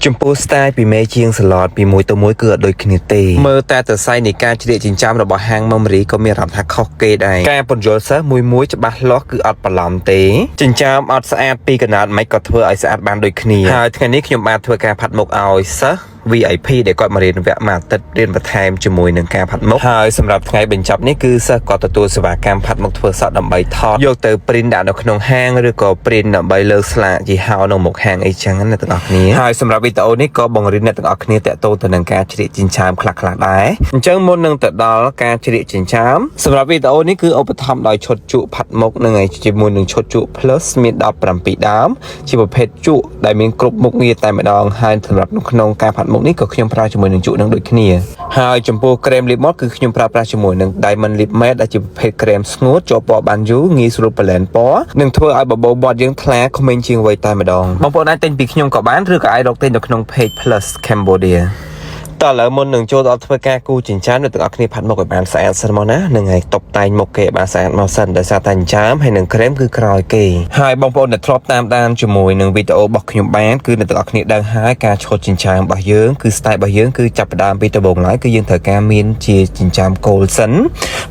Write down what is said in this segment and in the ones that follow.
ចំពោះ style ពីមេជាងសឡតពីមួយទៅមួយគឺអត់ដូចគ្នាទេមើលតែទៅសៃនៃការជ្រៀកចិញ្ចាំរបស់ហាងមុំរីក៏មានអារម្មណ៍ថាខុសគេដែរការពន្យល់សិស្សមួយច្បាស់លាស់គឺអត់បន្លំទេចិញ្ចាំអត់ស្អាតពីកណាត់មិនក៏ធ្វើឲ្យស្អាតបានដូចគ្នាហើយថ្ងៃនេះខ្ញុំបានធ្វើការផាត់មុខឲ្យសិស្ស VIP ដែលគាត់មករៀនវគ្គមួយអាទិត្យរៀនបន្ថែមជាមួយនឹងការផាត់មុខហើយសម្រាប់ថ្ងៃបញ្ចប់នេះគឺសិស្សគាត់ទទួលសេវាកម្មផាត់មុខធ្វើសក់ដើម្បីថតយកទៅ print ដាក់នៅក្នុងហាងឬក៏ print ដើម្បីលើស្លាកយីហោនៅមុខហាងអីចឹងណាទាំងអស់គ្នាហើយសម្រាប់វីដេអូនេះក៏បង្រៀនអ្នកទាំងអស់គ្នាតាក់ទងទៅនឹងការជ្រៀកចិញ្ចាំខ្លះៗដែរអញ្ចឹងមុននឹងទៅដល់ការជ្រៀកចិញ្ចាំសម្រាប់វីដេអូនេះគឺឧបត្ថម្ភដោយឈុតជក់ផាត់មុខនឹងឯជាមួយនឹងឈុតជក់ plus មាន17ដើមជាប្រភេទជក់ដែលមានគ្រប់មុខងារតែម្ដងហើយសម្រាប់ក្នុងការផាត់មុខនេះក៏ខ្ញុំប្រើជាមួយនឹងជក់នឹងដូចគ្នាហើយចំពោះក្រែមលៀបមាត់គឺខ្ញុំប្រើប្រាស់ជាមួយនឹង Diamond Lip Matte ដែលជាប្រភេទក្រែមស្ងួតជាប់ពណ៌បានយូរងាយស្រួលបន្លែនពណ៌និងធ្វើឲ្យបបោមាត់យើងថ្លាក្មេងជាងវ័យតែម្ដងបងប្អូនអាចទិញពីខ្ញុំក៏បានឬក៏អាចរកទិញនៅក្នុង Page Plus Cambodia តើឥឡូវមុននឹងចូលដល់ធ្វើការគូចិញ្ចាំអ្នកទាំងអស់គ្នាផាត់មុខឲ្យបានស្អាតសិនមកណានឹងឲ្យតុបតែងមុខគេឲ្យបានស្អាតមកសិនដោយសារតែចិញ្ចាំហើយនឹងក្រែមគឺក្រោយគេហើយបងប្អូនដែលធ្លាប់តាមដានជាមួយនឹងវីដេអូរបស់ខ្ញុំបានគឺអ្នកទាំងអស់គ្នាដឹងហើយការឈុតចិញ្ចាំរបស់យើងគឺ style របស់យើងគឺចាប់ផ្ដើមពីដំបូងឡើយគឺយើងត្រូវការមានជាចិញ្ចាំគោលសិន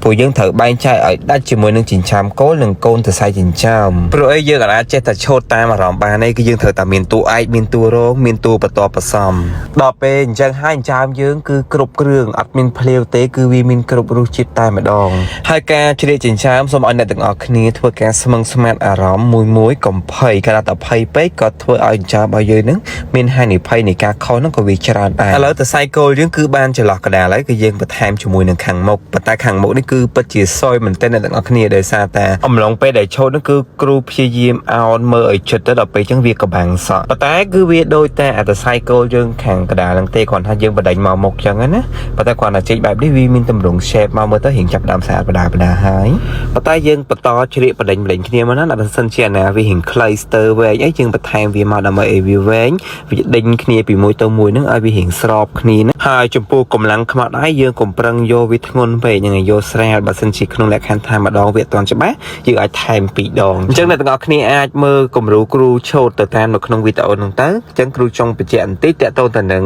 ព្រោះយើងត្រូវបែងចែកឲ្យដាច់ជាមួយនឹងចិញ្ចាំគោលនិងកូនសរសៃចិញ្ចាំព្រោះអីយើងអាចចេះតែឈុតតាមអារម្មណ៍បានឯងគឺយើងត្រូវតែមានតួឯកមានតួរងមានតួបន្ទាប់បន្សំដល់ពេលអញ្ចឹងហើយចិញ្ចាំយើងគឺគ្រប់គ្រឿងអត់មានភ្លាវទេគឺវាមានគ្រប់រសជាតិតែម្ដងហើយការជ្រៀកចិញ្ចាំសូមឲ្យអ្នកទាំងអស់គ្នាធ្វើការស្មឹងស្មាតអារម្មណ៍មួយកុំភ័យកាលតែភ័យពេកក៏ធ្វើឲ្យចិញ្ចាំរបស់យើងនឹងមានហានិភ័យនៃការខុសនឹងក៏វាច្រើនដែរឥឡូវទៅសៃគោលយើងគឺបានចន្លោះកដាលហើយគឺយើងបន្ថែមជាមួយនឹងខាងមុខប៉ុន្តែខាងមុខនេះគឺពិតជាសយមែនទែនអ្នកទាំងអស់គ្នាដោយសារតែអំឡុងពេលដែលឈុតនោះគឺគ្រូព្យាយាមអោនមើលឲ្យជិតទៅដល់ពេលអញ្ចឹងវាកបាំងសក់ប៉ុន្តែគឺវាដូចតែអត្តសៃគោលយើងខាងកដាលហ្នឹងទេគ្រាន់ថាយើងបដិញមកមុខអញ្ចឹងណាប៉ុន្តែគាត់ថាចេកបែបនេះវាមានទម្រង់ shape មកមើលទៅរៀងចាប់ដើមស្អាតបដាហើយប៉ុន្តែយើងបន្តជ្រៀកបដិញគ្នាមកណាបើសិនជាណាវារៀងខ្លីស្ទើវែងអីយើងបន្ថែមវាមកដើម្បីឲ្យវាវែងវាដេញគ្នាពីមួយទៅមួយហ្នឹងឲ្យវារៀងស្របគ្នាណាហើយចំពោះកម្លាំងខ្មៅដៃយើងកុំប្រឹងយកវាធ្ងន់ពេកហ្នឹងឲ្យយកស្រាលបើសិនជាក្នុងលក្ខខណ្ឌថាម្ដងវាអត់ទាន់ច្បាស់យើងអាចថែម2ដងអញ្ចឹងអ្នកទាំងអស់គ្នាអាចមើលគំរូគ្រូឆូតទៅតាមនៅក្នុងវីដេអូហ្នឹងទៅអញ្ចឹងគ្រូចង់បញ្ជាក់បន្តិចតាក់ទងទៅនឹង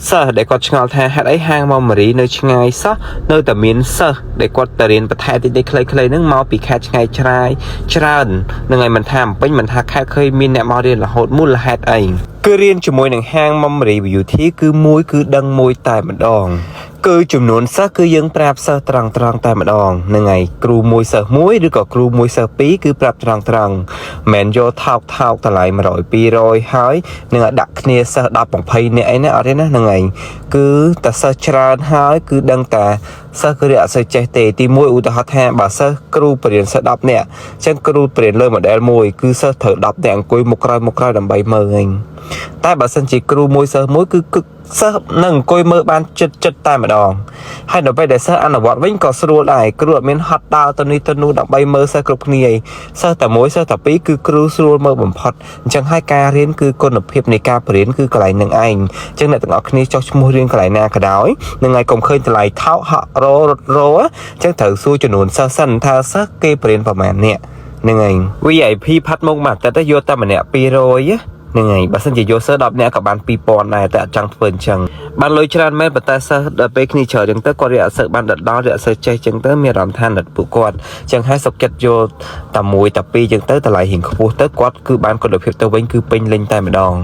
សិស្សដែលគាត់ឆ្ងល់ថាហេតុអីហាងម៉មរីនៅឆ្ងាយសោះនៅតែមានសិស្សដែលគាត់ទៅរៀនបន្ថែមតិចៗខ្លីៗហ្នឹងមកពីខេត្តឆ្ងាយឆ្ងាយច្រើននឹងឲ្យមិនថាអំពេញមិនថាខេត្តឃើញមានអ្នកមករៀនរហូតមូលហេតុអីគឺរៀនជាមួយនឹងហាងម៉មរី Beauty គឺមួយគឺដឹងមួយតែម្ដងគឺចំនួនសិស្សគឺយើងប្រាប់សិស្សត្រង់តែម្ដងហ្នឹងហើយគ្រូមួយសិស្សមួយឬក៏គ្រូមួយសិស្សពីរគឺប្រាប់ត្រង់មិនយកថោកតម្លៃ100 200ហើយនឹងឲ្យដាក់គ្នាសិស្ស10 20នាក់អីណាអត់ទេណាហ្នឹងហើយគឺតែសិស្សច្រើនហើយគឺដឹងតែសិស្សគឺអត់សូវចេះទេទី1ឧទាហរណ៍ថាបើសិស្សគ្រូបរិញ្ញាសិស្ស10នាក់អញ្ចឹងគ្រូបរិញ្ញាលើ model មួយគឺសិស្សត្រូវ10នាក់អង្គុយមុខក្រោយដើម្បីមើលហ្នឹងតែបើសិនជាគ្រូមួយសិស្សមួយគឺសិស្សនឹងអង្គុយមើលបានចិត្តតែម្ដងហើយដល់ពេលដែលសិស្សអនុវត្តវិញក៏ស្រួលដែរគ្រូអត់មានហត់ដើរទៅនេះទៅនោះដើម្បីមើលសិស្សគ្រប់គ្នាឯងសិស្សតែមួយសិស្សតែពីរគឺគ្រូស្រួលមើលបំផុតអញ្ចឹងហើយការរៀនគឺគុណភាពនៃការបរៀនគឺកន្លែងនឹងឯងអញ្ចឹងអ្នកទាំងអស់គ្នាចុះឈ្មោះរៀនកន្លែងណាក៏ដោយនឹងឲ្យកុំឃើញតម្លៃថោកហក់រត់រអញ្ចឹងត្រូវសួរចំនួនសិស្សសិនថាសិស្សគេបរៀនប្រហែលនាក់ហ្នឹងឯង VIP ផាត់មុខមួយអាទិត្យទៅយកតែម្នាក់200ហ្នឹងហើយបើសិនជាយកសិស្ស10នាក់ក៏បាន2000ដែរតែអត់ចង់ធ្វើអញ្ចឹងបានលុយច្រើនមែនប៉ុន្តែសិស្សដល់ពេលគ្នាច្រើនអញ្ចឹងទៅគាត់រៀនអត់សូវបានដិតដល់រៀនអត់សូវចេះអញ្ចឹងទៅមានអារម្មណ៍ថាដិតពួកគាត់អញ្ចឹងហើយសុខចិត្តយកតែមួយតែពីរអញ្ចឹងទៅតម្លៃរៀងខ្ពស់ទៅគាត់គឺបានគុណភាពទៅវិញគឺពេញលេញតែម្ដង